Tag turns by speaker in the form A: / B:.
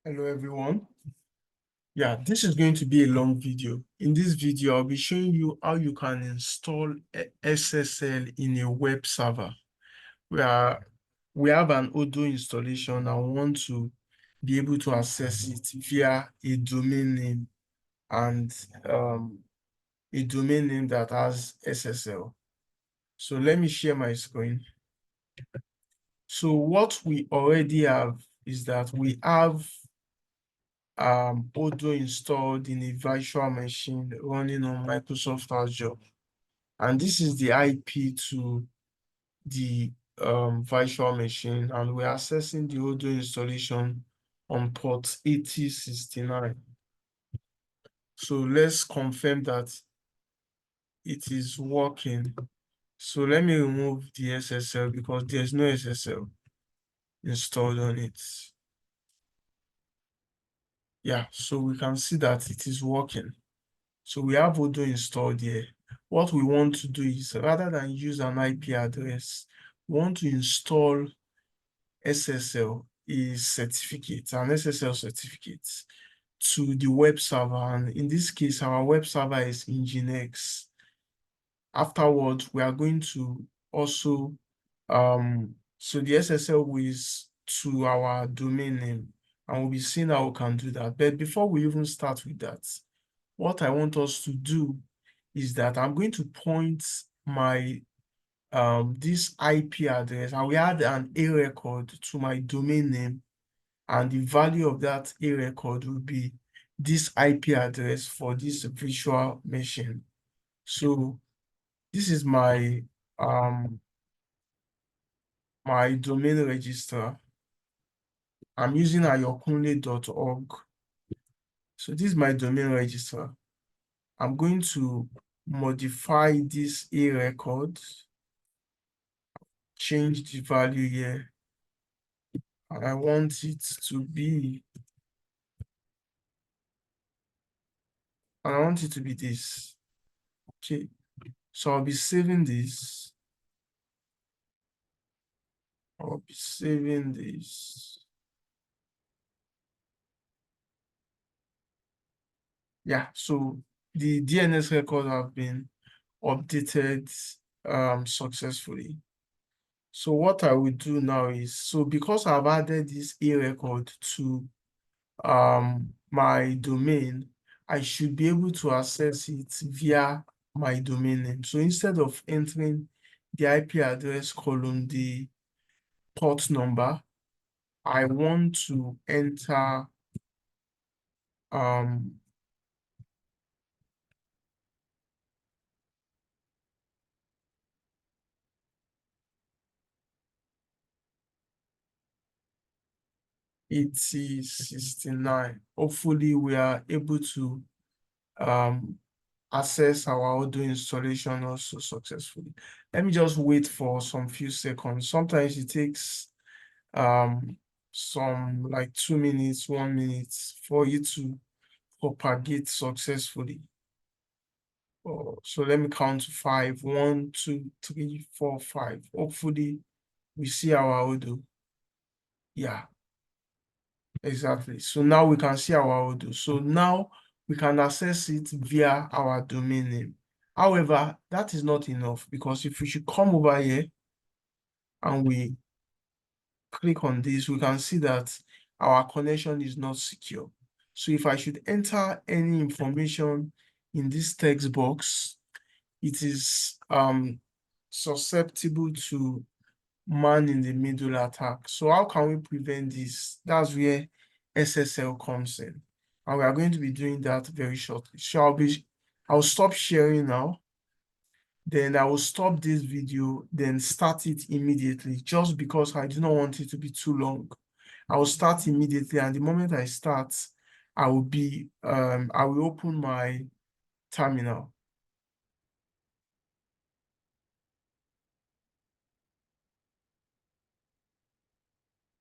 A: Hello everyone. Yeah, this is going to be a long video. In this video, I'll be showing you how you can install SSL in a web server. Where we have an Odoo installation and want to be able to access it via a domain name and a domain name that has SSL. So let me share my screen. So what we already have is that we have Odoo installed in a virtual machine running on Microsoft Azure. And this is the IP to the virtual machine, and we're accessing the Odoo installation on port 8069. So let's confirm that it is working. So let me remove the SSL because there's no SSL installed on it. Yeah, so we can see that it is working. So we have Odoo installed here. What we want to do is, rather than use an IP address, we want to install SSL, is certificate, an SSL certificate to the web server. And in this case, our web server is Nginx. Afterwards, we are going to also, so the SSL is to our domain name, and we'll be seeing how we can do that. But before we even start with that, what I want us to do is that I'm going to point my this IP address, and we add an A record to my domain name, and the value of that A record will be this IP address for this virtual machine. So this is my my domain register. I'm using ayokunle.org. So this is my domain register. I'm going to modify this A record, change the value here, and I want it to be, this. Okay, so I'll be saving this. Yeah, so the DNS record have been updated successfully. So what I will do now is, so because I've added this A record to my domain, I should be able to access it via my domain name. So instead of entering the IP address column, the port number, I want to enter um 8069. Hopefully we are able to access our Odoo installation also successfully. Let me just wait for some few seconds. Sometimes it takes some like 2 minutes, 1 minute for you to propagate successfully. So let me count to 5. 1, 2, 3, 4, 5. Hopefully we see our Odoo. Yeah, exactly. So now we can see our Odoo. So now we can access it via our domain name. However, that is not enough, because if we should come over here and we click on this, we can see that our connection is not secure. So if I should enter any information in this text box, it is susceptible to man-in-the-middle attack. So how can we prevent this? That's where SSL comes in, and we are going to be doing that very shortly. So I'll stop sharing now, then I will stop this video, then start it immediately, just because I do not want it to be too long. I will start immediately, and the moment I start, I will open my terminal.